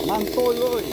Mantul oi.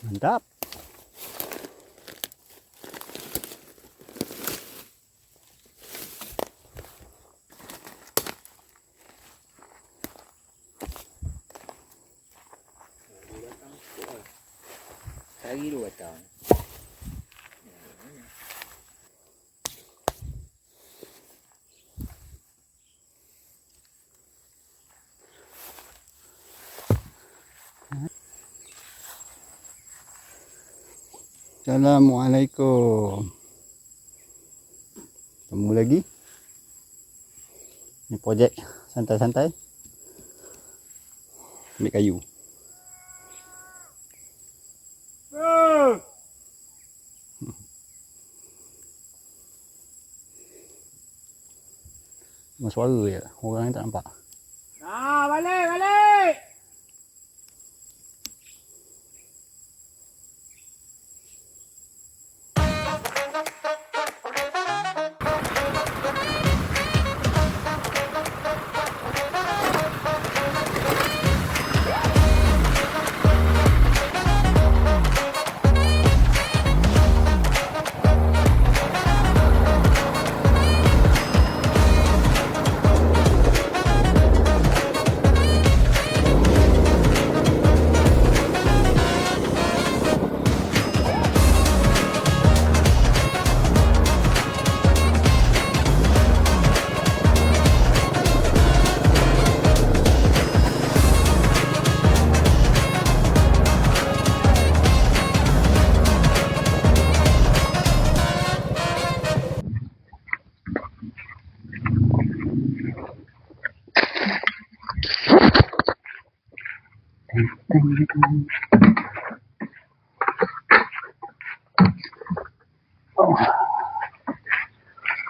Mantap. Sehari 2 tahun. Assalamualaikum. Ketemu lagi. Ni projek santai-santai. Ambil kayu. Cuma suara je. Orang yang tak nampak. Nah, balik.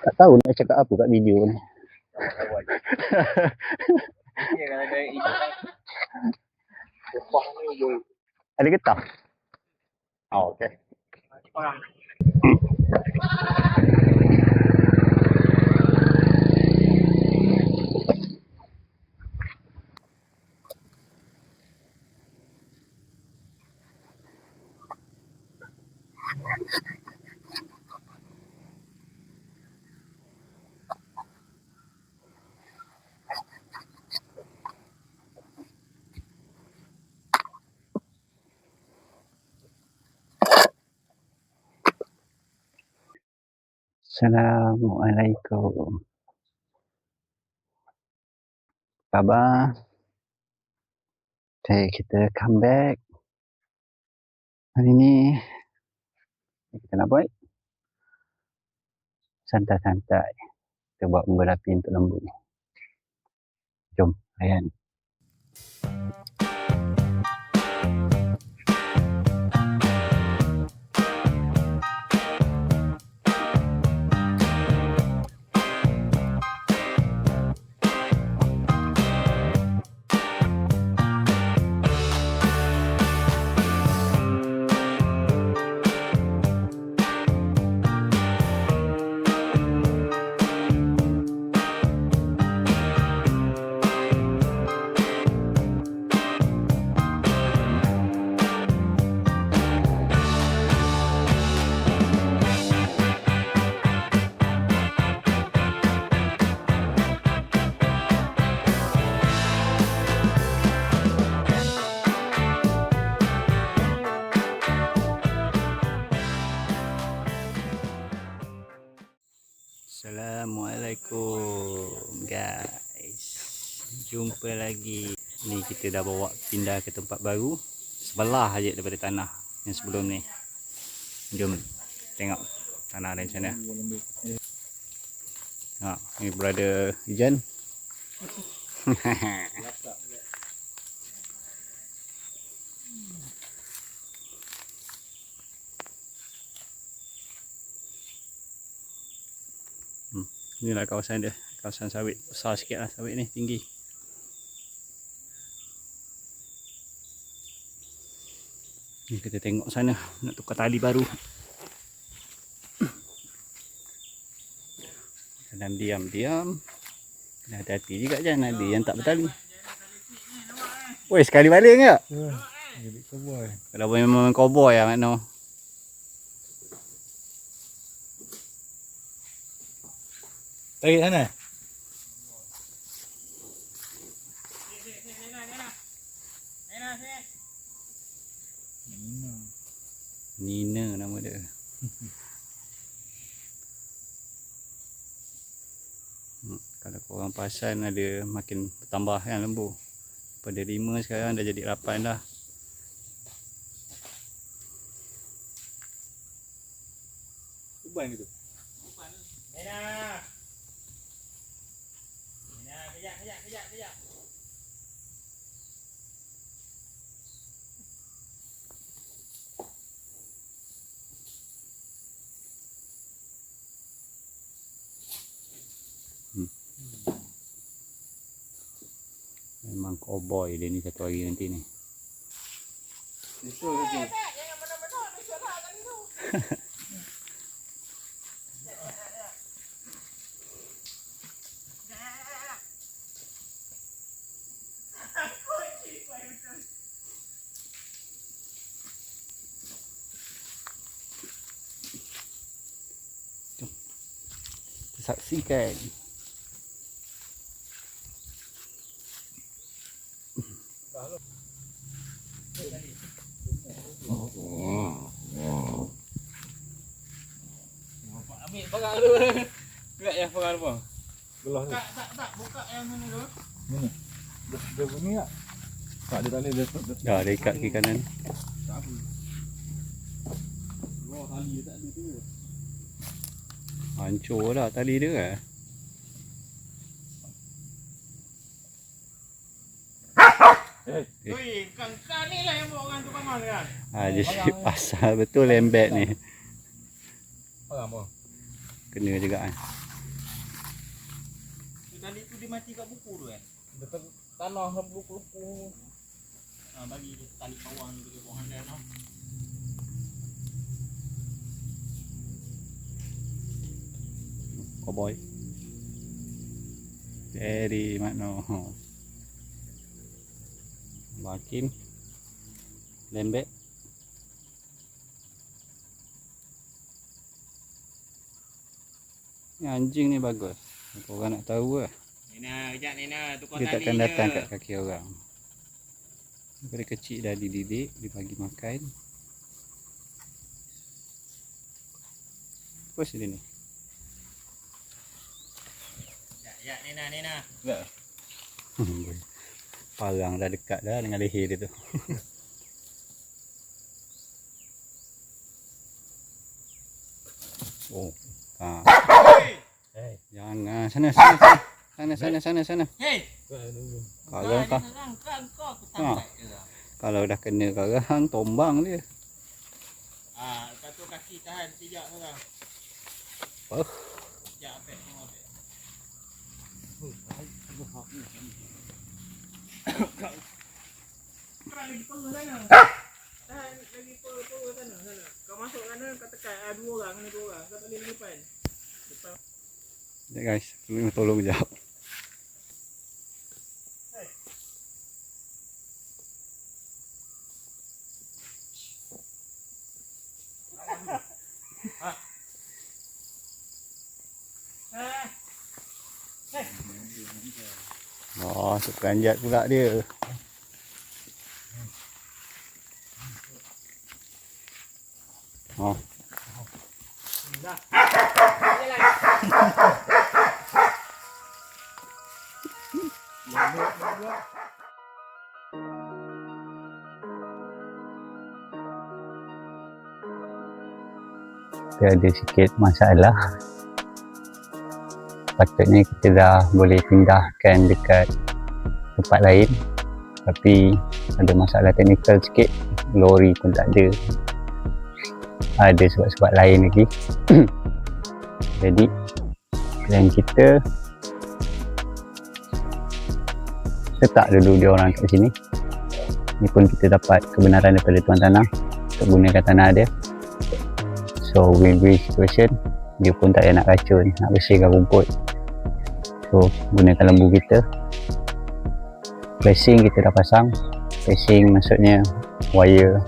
Tak tahu nak cakap apa kat video ni. Ada getah? Oh, okey. Assalamualaikum. Khabar? Okay, kita come back. Hari ni kita nak buat santai-santai. Kita buat unggun api untuk lembu. Jom, layan. Assalamualaikum guys. Jumpa lagi. Ni kita dah bawa pindah ke tempat baru. Sebelah aja daripada tanah yang sebelum ni. Jom tengok tanah dari sana. Ha, ni brother Ijan. Inilah kawasan dia, kawasan sawit. Besar sikit lah sawit ni, tinggi. Ni kita tengok sana, nak tukar tali baru. Dalam diam-diam. Kena hati-hati juga jangan ada yang tak bertali. Woi, sekali balik ke? Jadi cowboy. Kalau memang cowboy lah makna. Tarik sana. Nina nama dia. Kalau korang perasan ada makin bertambah kan lembu. Daripada 5 sekarang dah jadi 8 dah. Uban gitu. Nena. Nena, kejap. Memang cowboy dia ni satu hari nanti ni. Susul saja. Jangan benar-benar ni serak tadi tu. Saksikan. Ambil pagar tu. Enggak ya pagar apa? Belah tu. Tak, buka yang mana tu. Mana? Dia bunyi tak? Tak ada tali dia. Dah ada ikat kiri kanan. Tak apa. Oh, tali tak ada tu. Hancur dah tali dia kan. Oi, kang ni lah yang bawa orang tu paman kan. Ha, jadi pasal betul lembek ni. Apa apa? Kena juga kan. Tadi tu dia mati kat buku tu kan. Dekat tanah lupu-lupu. Bagi dia tali pawang ni bagi buang handal tau. Cowboy. Very makno. Makin lembek. Ni anjing ni bagus. Orang nak tahu lah. Nena, kejap Nena, tukar Dia tali takkan je. datang kat kaki orang. Daripada kecil dah dididik, dibagi makan. Apa sini ni? Ya, Nena. Tak. Parang dah dekat dah dengan leher dia tu. Oh. Ha. Hey. Jangan sana. Sana. Hey. Kalau kau Kau aku Ha. tangkap je lah. kalau dah kena karang tombang dia. Satu kaki tahan sekejap tu lah. Oh. Sekejap apek tengok apek. Kau lagi perlu sana. Tahan lagi perlu sana. Kau masuk sana kau tekan 2 orang kena 2 orang. Kau tak boleh depan. Ya guys, tolong jap. Oh, terperanjat pula dia. Oh. Dah. Jalan. kita ada sikit masalah. Patutnya kita dah boleh pindahkan dekat tempat lain, tapi ada masalah teknikal sikit. Lori pun tak ada, ada sebab-sebab lain lagi. Jadi plan kita letak dulu dia orang kat sini. Ni pun kita dapat kebenaran daripada tuan tanah untuk gunakan tanah dia. So win-win situation. Dia pun tak payah nak racun, nak bersihkan rumput. So gunakan lembu kita. Flashing kita dah pasang. Flashing maksudnya wire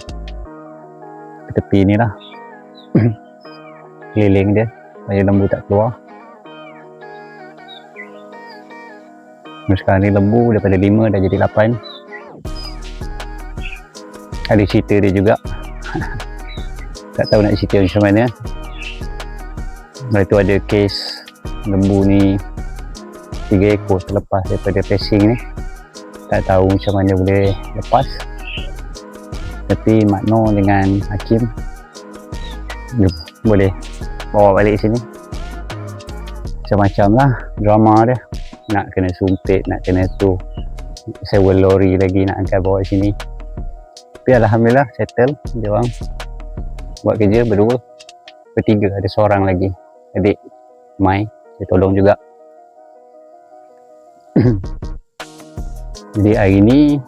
ke tepi ni lah. Keliling dia supaya lembu tak keluar. Sekarang ni lembu daripada 5 dah jadi 8. Ada cerita dia juga. Tak tahu nak cerita macam mana. Lepas tu ada kes lembu ni 3 ekor terlepas daripada passing ni. Tak tahu macam mana boleh lepas. Tapi Makno dengan Hakim boleh bawa balik sini. Macam-macam lah drama dia. Nak kena sumpit, nak kena tu, sewa lori lagi nak angkat bawa sini. Tapi alhamdulillah settle. Dia orang buat kerja berdua, bertiga, ada seorang lagi adik Mai, dia tolong juga. Jadi hari ni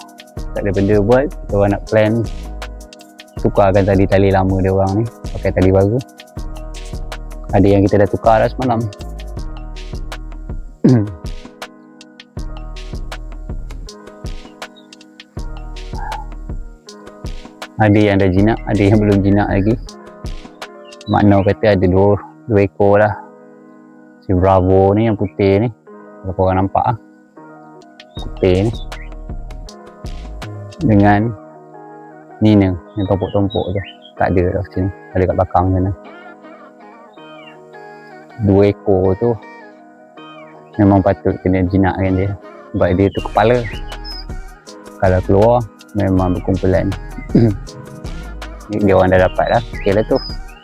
tak ada benda buat, kita orang nak plan tukarkan tali-tali lama dia orang ni pakai tali baru. Ada yang kita dah tukar dah semalam. Ada yang dah jinak, ada yang belum jinak lagi. Makna kata ada dua ekor lah. Si Bravo ni yang putih ni, kalau korang nampak lah, putih ni dengan Nina yang tompok-tompok tu tak ada dah sini, ada kat belakang sana. 2 ekor tu memang patut kena jinakkan dia sebab dia tu kepala. Kalau keluar memang berkumpulan. Dia orang dah dapat lah skill tu.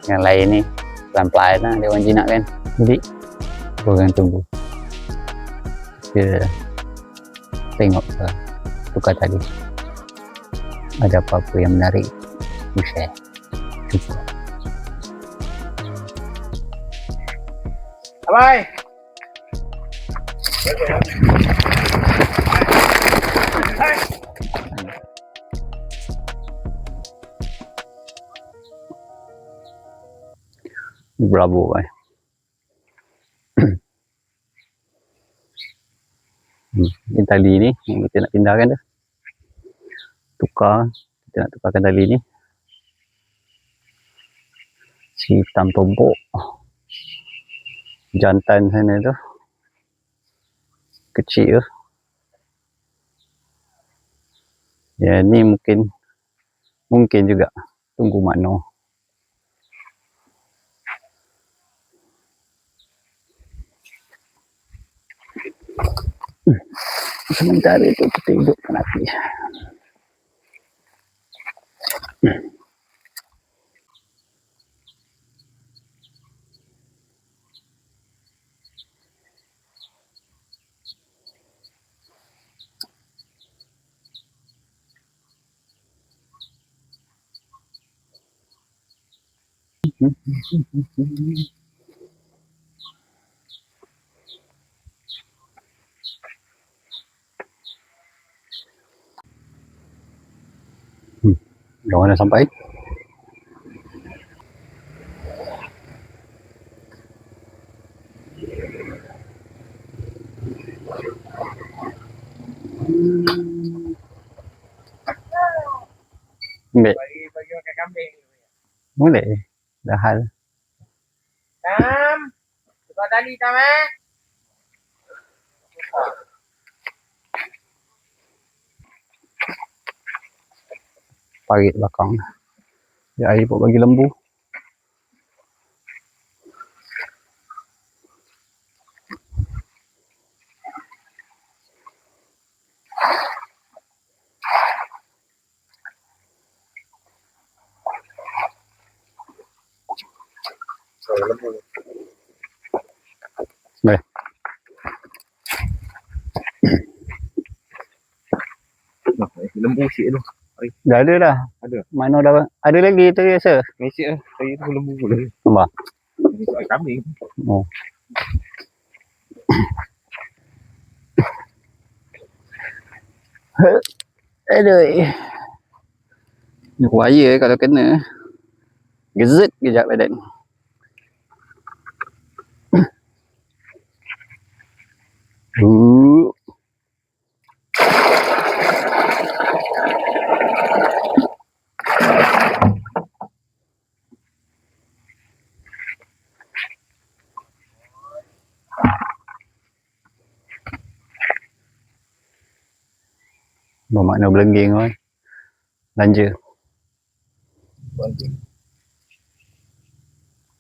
Yang lain ni pelan-pelan lah dia orang jinakkan. Jadi korang tunggu, kita tengok tukar tali. Ada apa-apa yang menarik, you share. Jumpa. Bye. Bravo kan. Ini tali ni yang kita nak pindahkan dah. Kita nak tukarkan tali ni. Si hitam tombok jantan sana tu kecil tu. Ya ni mungkin juga tunggu Makno. Sementara itu kita hidupkan api. Diorang dah sampai. Ambil. Bagi makan kambing. Boleh. Dah hal. Tam. Tukar tali Tam Parit belakang. Dia air buat bagi lembu. Baik. Lembu sikit tu. Dah ada dah. Ada. Mana dah ada lagi tu biasa. Mesik lah. Saya tu lembu pula. Nampak? Mesik kambing. Oh. Aduh. Wire kalau kena gezet kejap badan. Bermakna belengging kan. Belanja.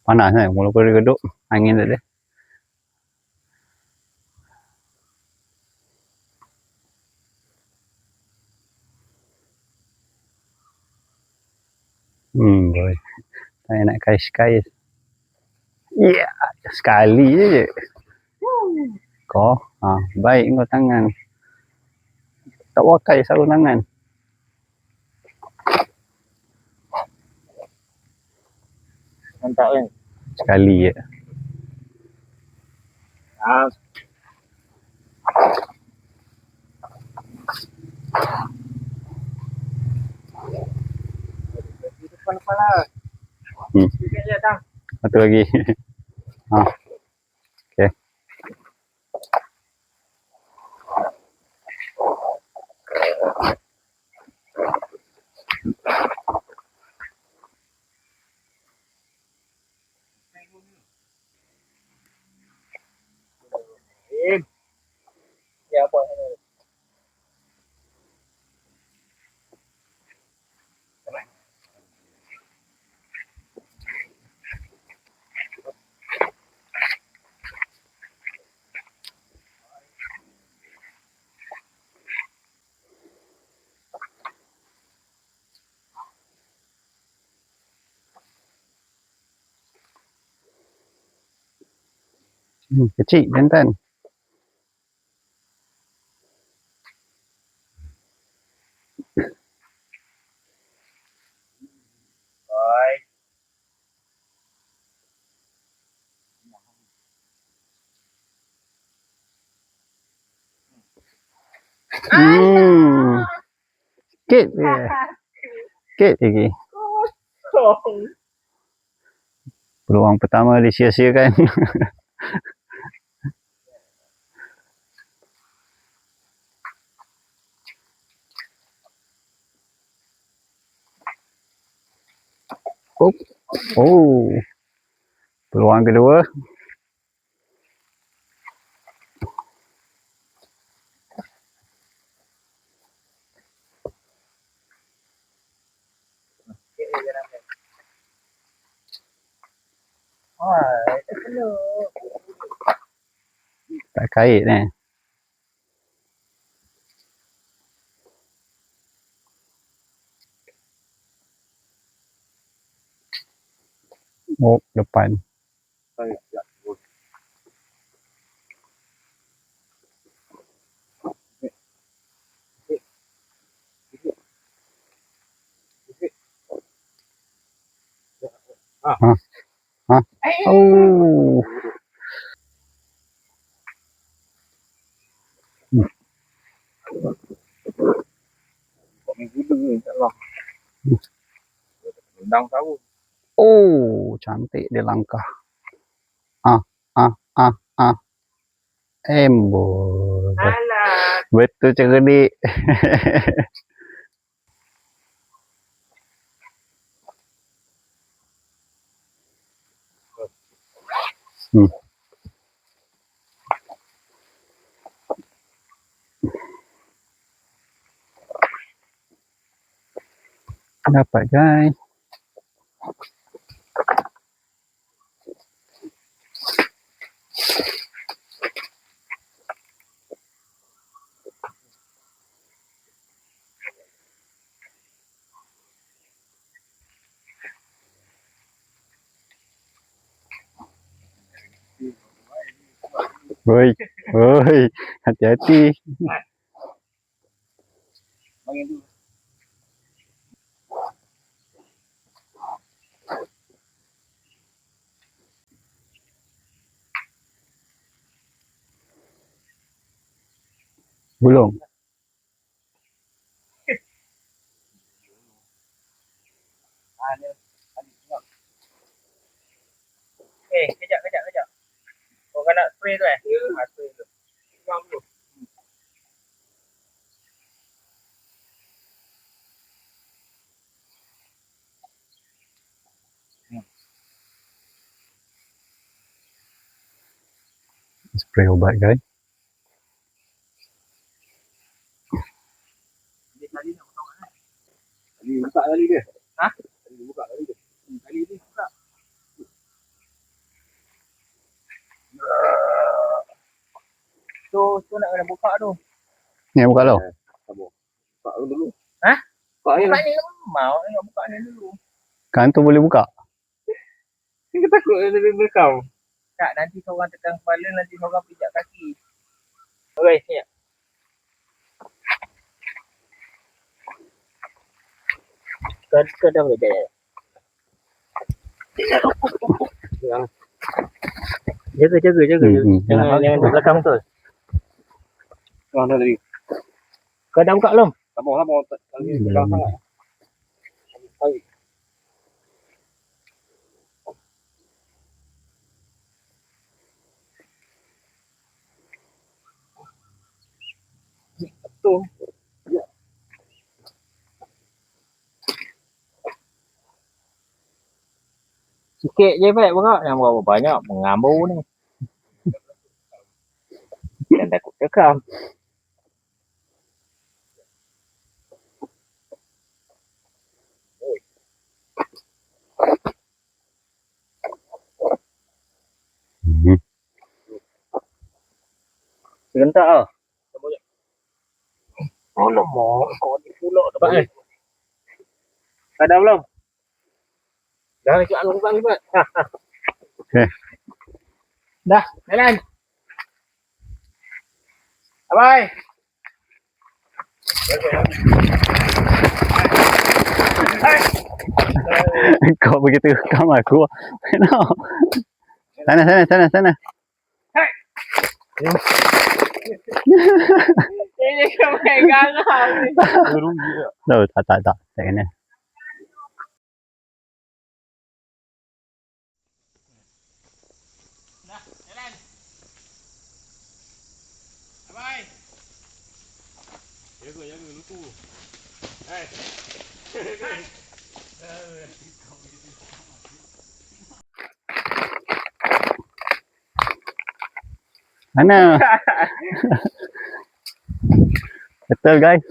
Panas kan, walaupun dia geduk, angin tak ada. Boleh. Saya nak kais-kais. Ya, sekali je. Kau, baik kau tangan. Tak pakai sarung tangan. Mantap kan? Sekali je. Depan-depan lah. Sikit je datang. Satu lagi. Okay. Ya, buat sana. Kecil jantan. Sikit je. Sikit lagi. Peluang pertama disia-siakan. Oh. Peluang kedua. Tak kait eh. Oh, depan. Oh. Minggu tu insyaAllah. Undang tahu. Oh, cantik dia langkah. Embol. Betul cerdik. Dapat guys. Woi, woi, hati-hati. Bagi tu. Belum. Kejap. Kau kan nak spray tu spray tu. Buang dulu. Spray obat guys. Tadi nak potong kan? Tadi buka tadi dia. Ha? Tadi buka tadi dia. Tadi ni buka. Tu nak kena buka tu. Ni buka lo. Sabar. Buka dulu. Ha? Buka ni Buka lah. ni mau nak buka ni dulu. Kan tu boleh buka. Kita takut dia berkau. Tak, nanti seorang tekan kepala, nanti seorang pijak kaki. Okey, siap. Kau dah boleh jalan. Jaga. Jangan di belakang tu. Mana tadi? Kau dah buka belum? Sabar. Tadi belakang sangat. Tadi. Betul. Sikit je Pak, buka. Yang berapa banyak mengambil ni. Dan takut tekam. Serentak ah. Oh lama, kau ni pula dapat ni. Kau dah belum? Dah ikut alung bang Pak. Okey. Dah, jalan. Bye. Kau begitu rekam aku. No. Sana. Ini kau main garang ni. Rugi tak? Tak. Tak kena. Dah, jalan. Bye. Jaga lupa. Mana? Betul guys.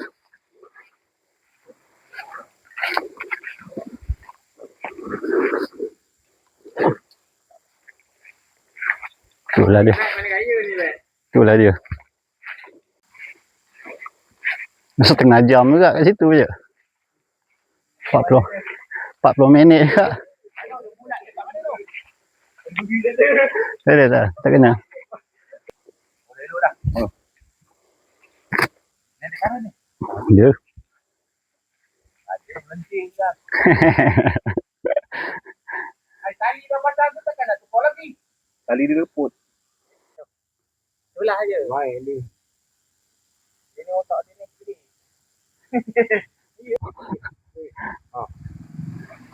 Itulah dia. Mana kaya ni Pak? Itulah dia. Setengah jam juga kat situ je. 40 minit juga. Tak kena. Boleh dulu dah. Ni ada cara ni. Dia. Ada melenting dah. Tali dah pasang tu takkan nak tukar lagi. Tali dia leput. Itulah aja. Main ni. Ini otak dia ni kiri.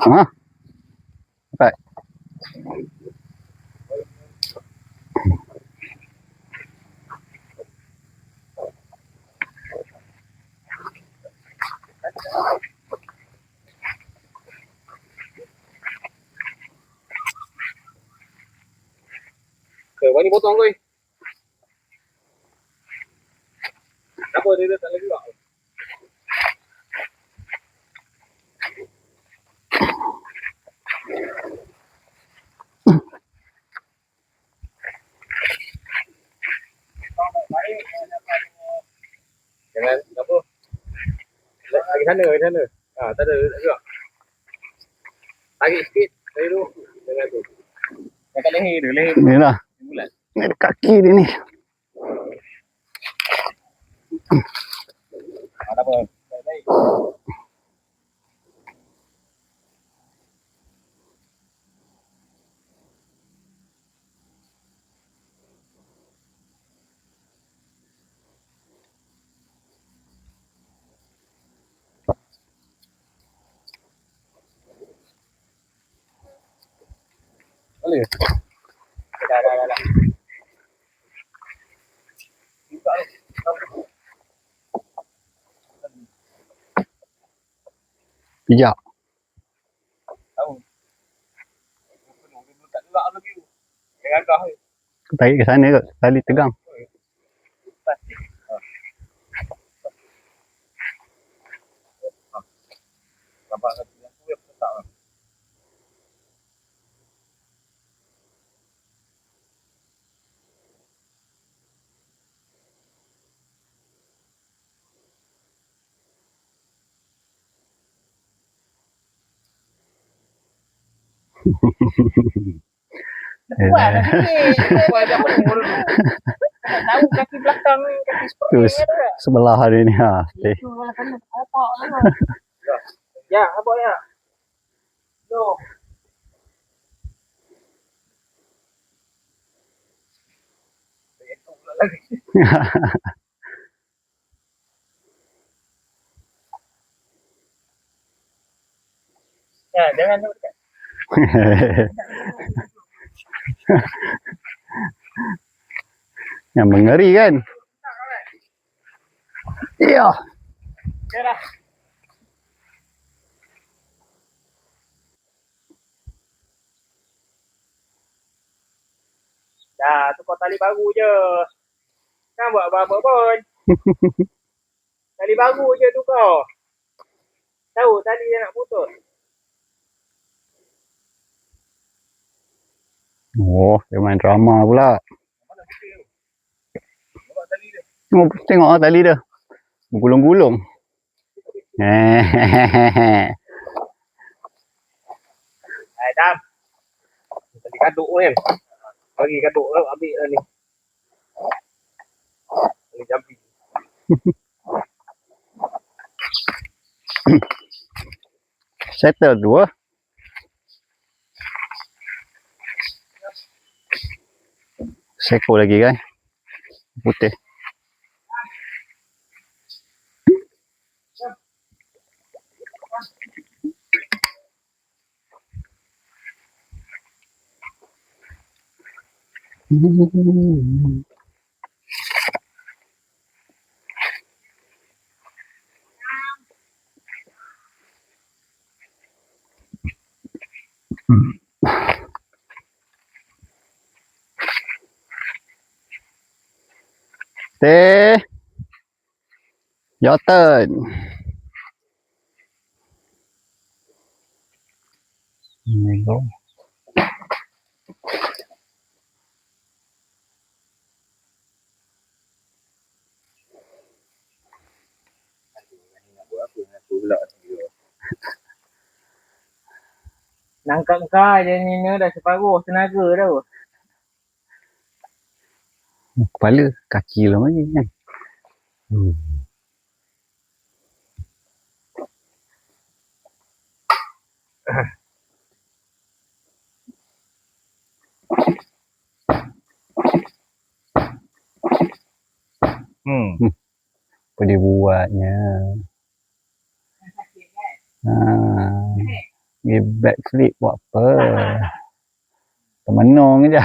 Ha? Baik. Kau ni potong kau. Apa dia tak lagi tak? Jangan apa? Lagi sana. Tak ada juga. Tarik sikit dari tu. Jangan tu. Dekat leher tu, leher Ni lah. bulat. Ni ada kaki dia ni. Ada apa? Baik. Boleh. Dah. Buka ni. Pijak. Tahu. Penuh tak gelak lagi. Jangan kau. Tarik ke sana kot. Tali tegang. Plastik. Nampak kat sini aku yang tak. Buat lagi. Buat apa penuh dulu. Tak tahu kaki belakang ni, kaki seperti Terus ni ada. sebelah hari ni ha. Okay. Itu malah kena otak lah. Ya, apa ya? No. Itu pula lagi. Ya, jangan dekat. Yang mengerikan. Iya. Ya dah. Dah, tukar tali baru je. Kan buat apa-apa pun. Tali baru je tukar. Tahu tali dia nak putus. Oh, dia main drama pula. Mana putih tu? Nampak tali dia. Tengok lah tali dia. Bergulung-gulung. Hehehe. Dam. Tali kaduk kan. Bagi kaduk tu ambil lah ni. Tali jampi. Settle tu ah. Seko lagi kan. Putih. Teh. Your turn. Ini go. Nangkap kau je ni dah separuh tenaga dah. Kepala, kaki lah lagi kan. Apa dia buatnya? Dia backflip buat apa? Termenung je.